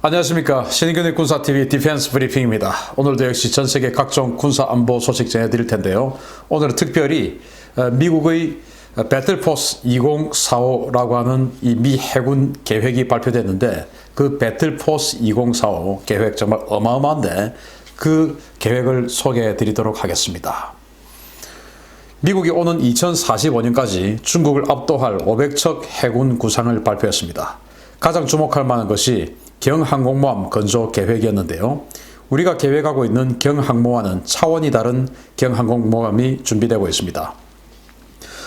안녕하십니까. 신인근의 군사TV 디펜스 브리핑입니다. 오늘도 역시 전세계 각종 군사안보 소식 전해드릴 텐데요. 오늘은 특별히 미국의 배틀포스 2045라고 하는 이 미 해군 계획이 발표됐는데, 그 배틀포스 2045 계획 정말 어마어마한데 그 계획을 소개해 드리도록 하겠습니다. 미국이 오는 2045년까지 중국을 압도할 500척 해군 구상을 발표했습니다. 가장 주목할 만한 것이 경항공모함 건조 계획이었는데요. 우리가 계획하고 있는 경항모와는 차원이 다른 경항공모함이 준비되고 있습니다.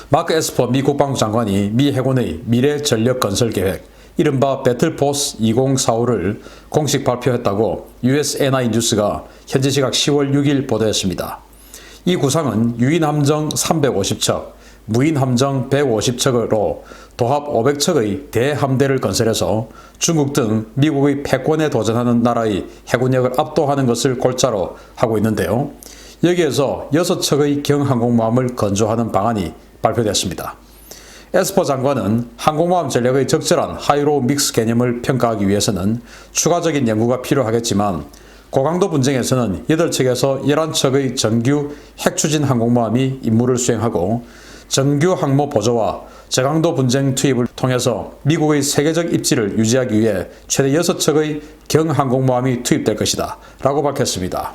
마크 에스퍼 미 국방부 장관이 미 해군의 미래 전력 건설 계획, 이른바 배틀포스 2045를 공식 발표했다고 USNI 뉴스가 현지 시각 10월 6일 보도했습니다. 이 구상은 유인함정 350척, 무인함정 150척으로 도합 500척의 대함대를 건설해서 중국 등 미국의 패권에 도전하는 나라의 해군력을 압도하는 것을 골자로 하고 있는데요. 여기에서 6척의 경항공모함을 건조하는 방안이 발표됐습니다. 에스퍼 장관은 항공모함 전력의 적절한 하이로 믹스 개념을 평가하기 위해서는 추가적인 연구가 필요하겠지만, 고강도 분쟁에서는 8척에서 11척의 정규 핵추진 항공모함이 임무를 수행하고, 정규 항모 보조와 저강도 분쟁 투입을 통해서 미국의 세계적 입지를 유지하기 위해 최대 6척의 경항공모함이 투입될 것이다 라고 밝혔습니다.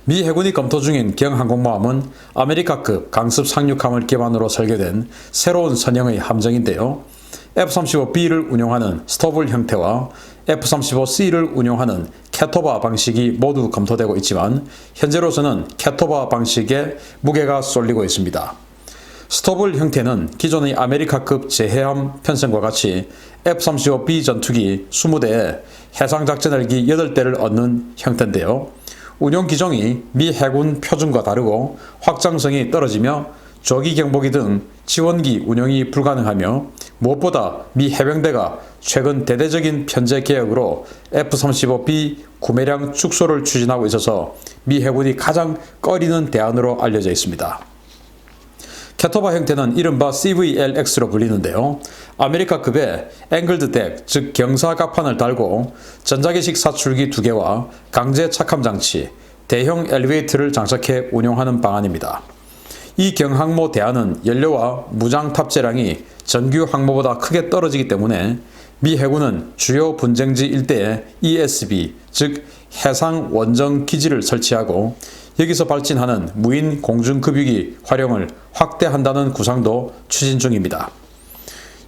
미 해군이 검토 중인 경항공모함은 아메리카급 강습 상륙함을 기반으로 설계된 새로운 선형의 함정인데요. F-35B를 운용하는 스토블 형태와 F-35C를 운용하는 캐토바 방식이 모두 검토되고 있지만, 현재로서는 캐토바 방식에 무게가 쏠리고 있습니다. 스토블 형태는 기존의 아메리카급 제해함 편성과 같이 F-35B 전투기 20대에 해상작전 헬기 8대를 얻는 형태인데요. 운용 기종이 미 해군 표준과 다르고 확장성이 떨어지며 조기 경보기 등 지원기 운용이 불가능하며, 무엇보다 미 해병대가 최근 대대적인 편제 개혁으로 F-35B 구매량 축소를 추진하고 있어서 미 해군이 가장 꺼리는 대안으로 알려져 있습니다. 캐토바 형태는 이른바 CVLX로 불리는데요. 아메리카급의 앵글드 덱, 즉 경사갑판을 달고 전자기식 사출기 2개와 강제 착함 장치, 대형 엘리베이터를 장착해 운용하는 방안입니다. 이 경항모 대안은 연료와 무장 탑재량이 정규 항모보다 크게 떨어지기 때문에 미 해군은 주요 분쟁지 일대에 ESB, 즉 해상 원정 기지를 설치하고 여기서 발진하는 무인 공중급유기 활용을 확대한다는 구상도 추진 중입니다.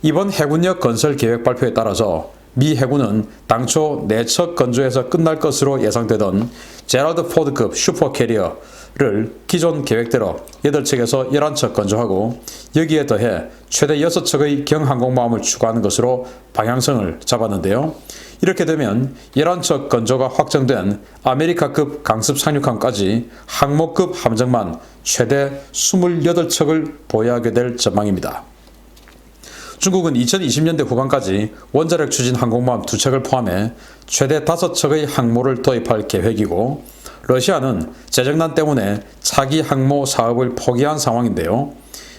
이번 해군력 건설 계획 발표에 따라서 미 해군은 당초 4척 건조해서 끝날 것으로 예상되던 제라드 포드급 슈퍼캐리어를 기존 계획대로 8척에서 11척 건조하고, 여기에 더해 최대 6척의 경항공모함을 추가하는 것으로 방향성을 잡았는데요. 이렇게 되면 11척 건조가 확정된 아메리카급 강습 상륙함까지 항모급 함정만 최대 28척을 보유하게 될 전망입니다. 중국은 2020년대 후반까지 원자력 추진 항공모함 2척을 포함해 최대 5척의 항모를 도입할 계획이고, 러시아는 재정난 때문에 차기 항모 사업을 포기한 상황인데요.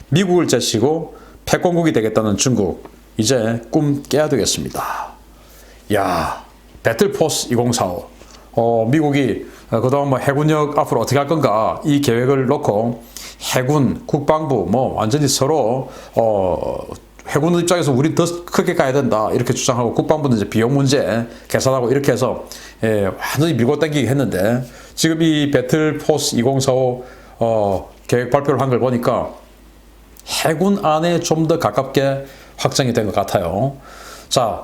미국을 제치고 패권국이 되겠다는 중국, 이제 꿈 깨야 되겠습니다. 야, 배틀포스 2045. 미국이 그동안 해군력 앞으로 어떻게 할 건가, 이 계획을 놓고 해군, 국방부 완전히 서로 해군 입장에서 우리 더 크게 가야 된다 이렇게 주장하고, 국방부는 이제 비용 문제 계산하고 이렇게 해서 완전히 밀고 당기기 했는데, 지금 이 배틀포스 2045 계획 발표를 한 걸 보니까 해군 안에 좀 더 가깝게 확정이 된 것 같아요. 자,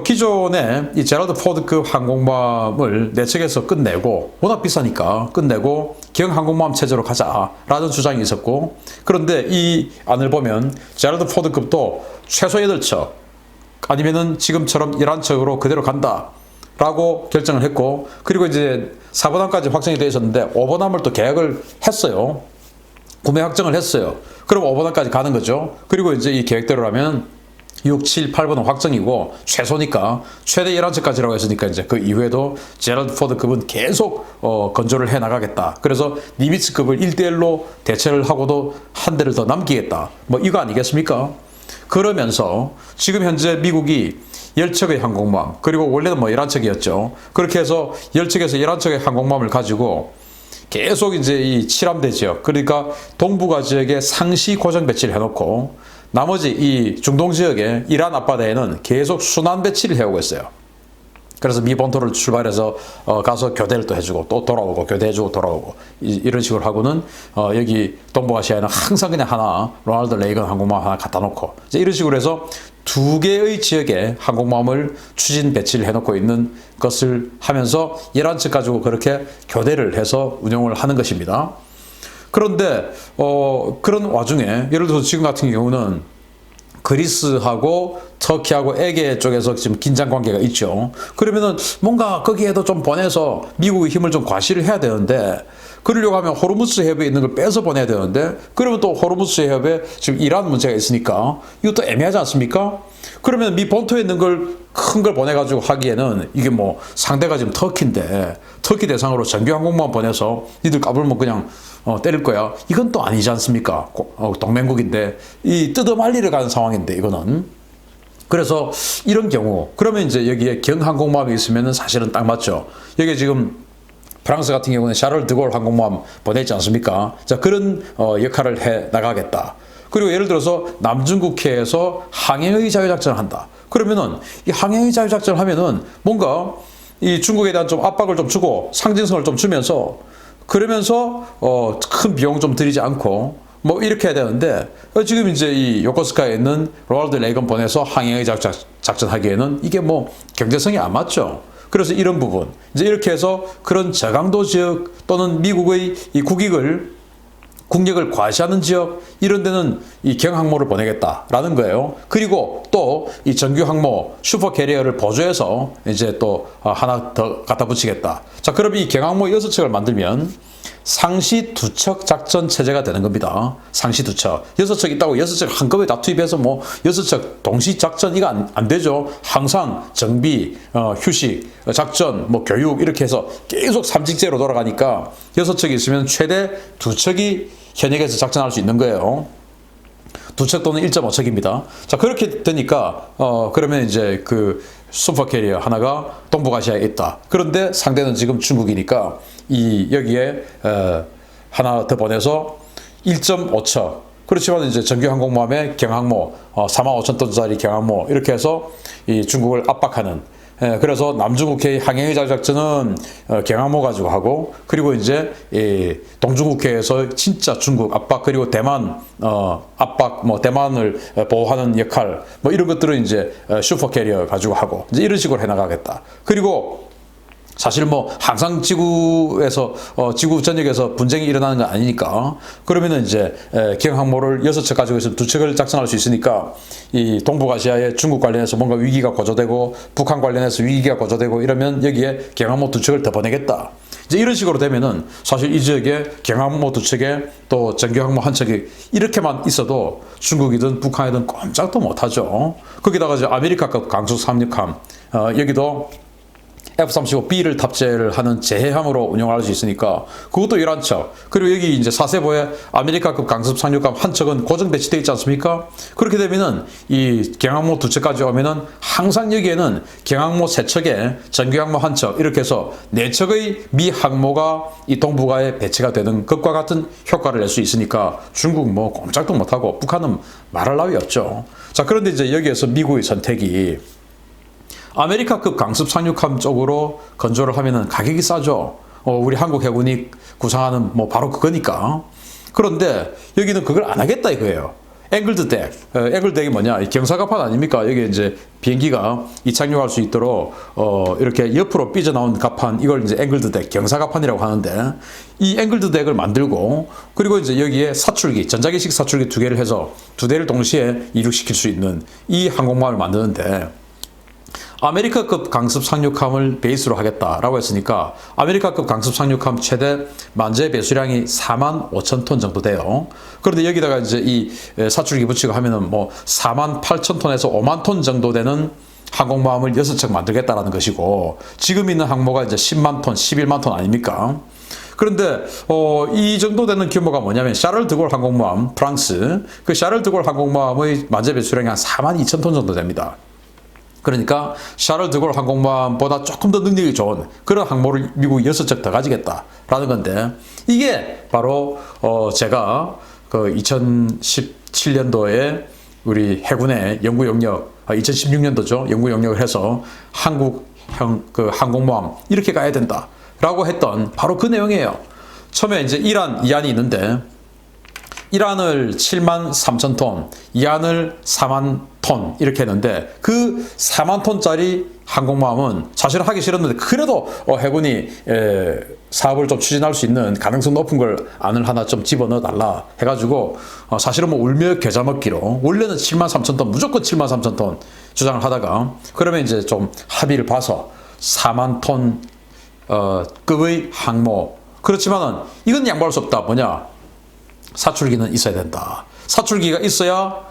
기존에 이 제라드 포드급 항공모함을 4척에서 끝내고, 워낙 비싸니까 끝내고 경항공모함 체제로 가자라는 주장이 있었고, 그런데 이 안을 보면 제라드 포드급도 최소 8척 아니면은 지금처럼 11척으로 그대로 간다 라고 결정을 했고, 그리고 이제 4번함까지 확정이 되어 있었는데 5번함을 또 계약을 했어요. 구매 확정을 했어요. 그럼 5번함까지 가는 거죠. 그리고 이제 이 계획대로라면 6, 7, 8번은 확정이고 최소니까 최대 11척까지라고 했으니까 이제 그 이후에도 제라드 포드급은 계속 건조를 해 나가겠다. 그래서 니미츠급을 1대1로 대체를 하고도 한 대를 더 남기겠다. 이거 아니겠습니까? 그러면서 지금 현재 미국이 10척의 항공모함, 그리고 원래는 뭐 11척이었죠. 그렇게 해서 10척에서 11척의 항공모함을 가지고 계속 이제 이 칠함대 지역, 그러니까 동북아 지역에 상시 고정 배치를 해놓고 나머지 이 중동 지역에 이란 앞바다에는 계속 순환 배치를 해오고 있어요. 그래서 미 본토를 출발해서 가서 교대를 또 해주고 또 돌아오고 교대해주고 돌아오고 이런 식으로 하고는 여기 동북아시아에는 항상 그냥 하나 로널드 레이건 항공모함 하나 갖다 놓고 이제 이런 식으로 해서 두 개의 지역에 항공모함을 추진 배치를 해놓고 있는 것을 하면서 이란 측 가지고 그렇게 교대를 해서 운영을 하는 것입니다. 그런데 그런 와중에 예를 들어서 지금 같은 경우는 그리스하고 터키하고 에게 쪽에서 지금 긴장 관계가 있죠. 그러면은 뭔가 거기에도 좀 보내서 미국의 힘을 좀 과시를 해야 되는데, 그러려고 하면 호르무즈 해협에 있는 걸 빼서 보내야 되는데, 그러면 또 호르무즈 해협에 지금 이란 문제가 있으니까 이것도 애매하지 않습니까? 그러면 미 본토에 있는 걸 큰 걸 보내가지고 하기에는 이게 뭐 상대가 지금 터키인데 터키 대상으로 정규 항공모함 보내서 니들 까불면 그냥 때릴 거야. 이건 또 아니지 않습니까? 동맹국인데 이 뜯어말리러 가는 상황인데 이거는. 그래서 이런 경우 그러면 이제 여기에 경항공모함이 있으면은 사실은 딱 맞죠. 여기 지금 프랑스 같은 경우는 샤를 드골 항공모함 보냈지 않습니까? 자, 그런 역할을 해 나가겠다. 그리고 예를 들어서 남중국해에서 항해의 자유작전을 한다. 그러면은 이 항해의 자유작전을 하면은 뭔가 이 중국에 대한 좀 압박을 좀 주고 상징성을 좀 주면서 그러면서 큰 비용 좀 들이지 않고 뭐 이렇게 해야 되는데 지금 이제 이 요코스카에 있는 로널드 레이건 보내서 항해의 작전하기에는 이게 뭐 경제성이 안 맞죠. 그래서 이런 부분 이제 이렇게 해서 그런 저강도 지역 또는 미국의 이 국력을 과시하는 지역 이런 데는 이 경항모를 보내겠다라는 거예요. 그리고 또 이 정규 항모 슈퍼 캐리어를 보조해서 이제 또 하나 더 갖다 붙이겠다. 자, 그럼 이 경항모 6척을 만들면 상시 2척 작전 체제가 되는 겁니다. 상시 2척. 6척 있다고 6척 한꺼번에 다 투입해서 뭐 6척 동시 작전 이거 안 되죠. 항상 정비, 휴식, 작전, 뭐 교육 이렇게 해서 계속 삼직제로 돌아가니까 6척이 있으면 최대 2척이 현역에서 작전할 수 있는 거예요. 2척 또는 1.5척입니다. 자, 그렇게 되니까 그러면 이제 그 슈퍼 캐리어 하나가 동북아시아에 있다. 그런데 상대는 지금 중국이니까 여기에 하나 더 보내서 1.5척. 그렇지만 이제 정규 항공모함의 경항모 45,000톤짜리 경항모 이렇게 해서 이 중국을 압박하는. 그래서 남중국해의 항해의 자유작전은 경항모 가지고 하고, 그리고 이제 동중국해에서 진짜 중국 압박, 그리고 대만 압박, 뭐 대만을 보호하는 역할, 뭐 이런 것들은 이제 슈퍼캐리어 가지고 하고 이제 이런 식으로 해나가겠다. 그리고 사실 뭐 항상 지구에서 지구 전역에서 분쟁이 일어나는 건 아니니까 그러면은 이제 경항모를 6척 가지고 있으면 2척을 작전할 수 있으니까 이 동북아시아에 중국 관련해서 뭔가 위기가 고조되고 북한 관련해서 위기가 고조되고 이러면 여기에 경항모 2척을 더 보내겠다. 이제 이런 식으로 되면은 사실 이 지역에 경항모 2척에 또 정규 항모 1척이 이렇게만 있어도 중국이든 북한이든 꼼짝도 못하죠. 거기다가 이제 아메리카급 강수 상륙함 여기도 F-35B를 탑재를 하는 제해함으로 운영할 수 있으니까 그것도 11척. 그리고 여기 이제 사세보에 아메리카급 강습 상륙함 1척은 고정 배치되어 있지 않습니까? 그렇게 되면은 이 경항모 2척까지 오면은 항상 여기에는 경항모 3척에 정규 항모 1척 이렇게 해서 4척의 미 항모가 이 동북아에 배치가 되는 것과 같은 효과를 낼 수 있으니까 중국 뭐 꼼짝도 못하고 북한은 말할 나위 없죠. 자, 그런데 이제 여기에서 미국의 선택이 아메리카급 강습 상륙함 쪽으로 건조를 하면은 가격이 싸죠. 우리 한국 해군이 구상하는 뭐 바로 그거니까. 그런데 여기는 그걸 안 하겠다 이거예요. 앵글드 덱. 앵글드 덱이 뭐냐? 경사갑판 아닙니까? 여기 이제 비행기가 이착륙할 수 있도록 이렇게 옆으로 삐져나온 갑판, 이걸 이제 앵글드 덱, 경사갑판이라고 하는데, 이 앵글드 덱을 만들고 그리고 이제 여기에 사출기, 전자기식 사출기 2개를 해서 2대를 동시에 이륙시킬 수 있는 이 항공모함을 만드는데, 아메리카급 강습 상륙함을 베이스로 하겠다라고 했으니까 아메리카급 강습 상륙함 최대 만재 배수량이 45,000톤 정도 돼요. 그런데 여기다가 이제 이 사출기 붙이고 하면은 뭐 48,000톤에서 5만 톤 정도 되는 항공모함을 6척 만들겠다라는 것이고, 지금 있는 항모가 이제 10만 톤, 11만 톤 아닙니까? 그런데 이 정도 되는 규모가 뭐냐면 샤를 드골 항공모함 프랑스 그 샤를 드골 항공모함의 만재 배수량이 한 42,000톤 정도 됩니다. 그러니까 샤를 드골 항공모함보다 조금 더 능력이 좋은 그런 항모를 미국이 6척 더 가지겠다라는 건데 이게 바로 제가 그 2017년도에 우리 해군의 연구 영역 2016년도죠. 연구 영역을 해서 한국형 그 항공모함 이렇게 가야 된다라고 했던 바로 그 내용이에요. 처음에 이제 이안이 있는데 이란을 73,000톤, 이안을 4만 톤 이렇게 했는데 그 4만 톤짜리 항공모함은 사실은 하기 싫었는데 그래도 해군이 사업을 좀 추진할 수 있는 가능성 높은 걸 안을 하나 좀 집어넣어 달라 해가지고 사실은 뭐 울며 겨자 먹기로 원래는 73,000톤 무조건 73,000톤 주장을 하다가 그러면 이제 좀 합의를 봐서 4만 톤 급의 항모 그렇지만은 이건 양보할 수 없다. 뭐냐? 사출기는 있어야 된다. 사출기가 있어야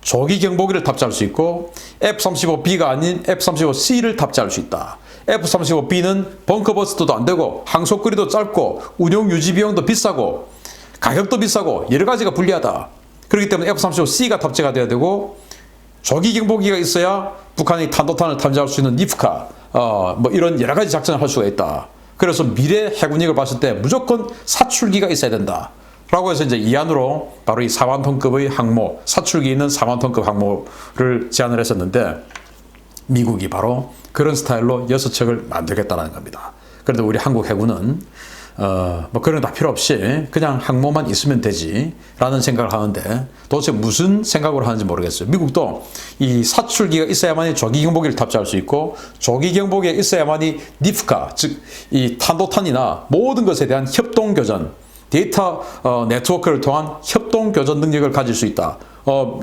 조기 경보기를 탑재할 수 있고 F-35B가 아닌 F-35C를 탑재할 수 있다. F-35B는 벙커버스트도 안 되고 항속거리도 짧고 운용 유지 비용도 비싸고 가격도 비싸고 여러 가지가 불리하다. 그렇기 때문에 F-35C가 탑재가 돼야 되고 조기 경보기가 있어야 북한이 탄도탄을 탐지할 수 있는 니프카 뭐 이런 여러 가지 작전을 할 수가 있다. 그래서 미래 해군력을 봤을 때 무조건 사출기가 있어야 된다. 라고 해서 이제 이안으로 바로 이 4만 톤급의 항모, 사출기 있는 4만 톤급 항모를 제안을 했었는데 미국이 바로 그런 스타일로 6척을 만들겠다는 겁니다. 그런데 우리 한국 해군은 뭐 그런 거 다 필요 없이 그냥 항모만 있으면 되지 라는 생각을 하는데 도대체 무슨 생각으로 하는지 모르겠어요. 미국도 이 사출기가 있어야만이 조기 경보기를 탑재할 수 있고 조기 경보기가 있어야만이 니프카, 즉 이 탄도탄이나 모든 것에 대한 협동 교전 데이터 네트워크를 통한 협동 교전 능력을 가질 수 있다.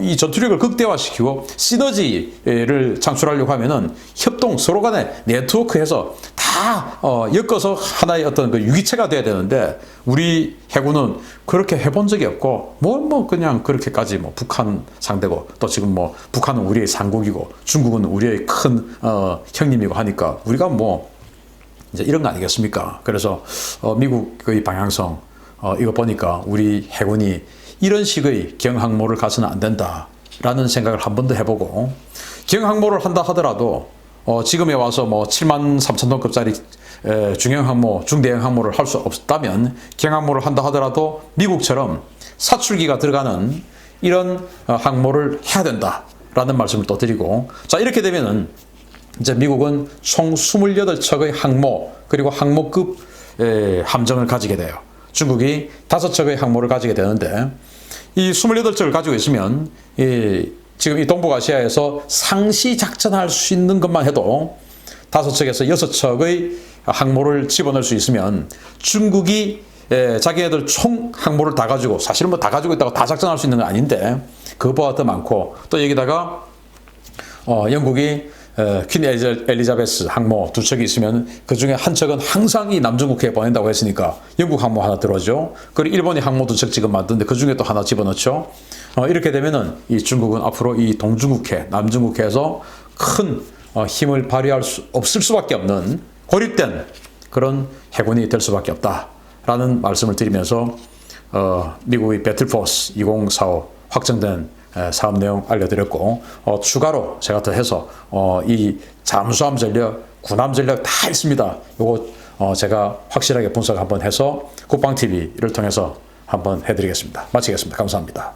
이 전투력을 극대화시키고 시너지를 창출하려고 하면은 협동 서로 간에 네트워크해서 다 엮어서 하나의 어떤 그 유기체가 돼야 되는데 우리 해군은 그렇게 해본 적이 없고 뭐 그냥 그렇게까지 뭐 북한 상대고 또 지금 뭐 북한은 우리의 상국이고 중국은 우리의 큰 형님이고 하니까 우리가 뭐 이제 이런 거 아니겠습니까? 그래서 미국의 방향성 이거 보니까 우리 해군이 이런 식의 경항모를 가서는 안 된다라는 생각을 한 번 더 해보고 경항모를 한다 하더라도 지금에 와서 뭐 73,000톤급짜리 중형 항모, 중대형 항모를 할 수 없다면 경항모를 한다 하더라도 미국처럼 사출기가 들어가는 이런 항모를 해야 된다라는 말씀을 또 드리고 자 이렇게 되면은 이제 미국은 총 28척의 항모 그리고 항모급 함정을 가지게 돼요. 중국이 5척의 항모를 가지게 되는데 이 28척을 가지고 있으면 지금 이 동북아시아에서 상시 작전할 수 있는 것만 해도 5척에서 6척의 항모를 집어넣을 수 있으면 중국이 자기네들 총 항모를 다 가지고 사실은 뭐 다 가지고 있다고 다 작전할 수 있는 건 아닌데 그것보다 더 많고 또 여기다가 영국이 퀸 엘리자베스 항모 2척이 있으면 그 중에 한 척은 항상 이 남중국해에 보낸다고 했으니까 영국 항모 하나 들어오죠. 그리고 일본이 항모 2척 지금 만드는데 그 중에 또 하나 집어넣죠. 이렇게 되면은 이 중국은 앞으로 이 동중국해, 남중국해에서 큰 힘을 발휘할 수 없을 수밖에 없는 고립된 그런 해군이 될 수밖에 없다라는 말씀을 드리면서 미국의 배틀포스 2045 확정된 사업 내용 알려드렸고 추가로 제가 더 해서 이 잠수함 전력, 군함 전력 다 있습니다. 요거 제가 확실하게 분석 한번 해서 국방TV를 통해서 한번 해드리겠습니다. 마치겠습니다. 감사합니다.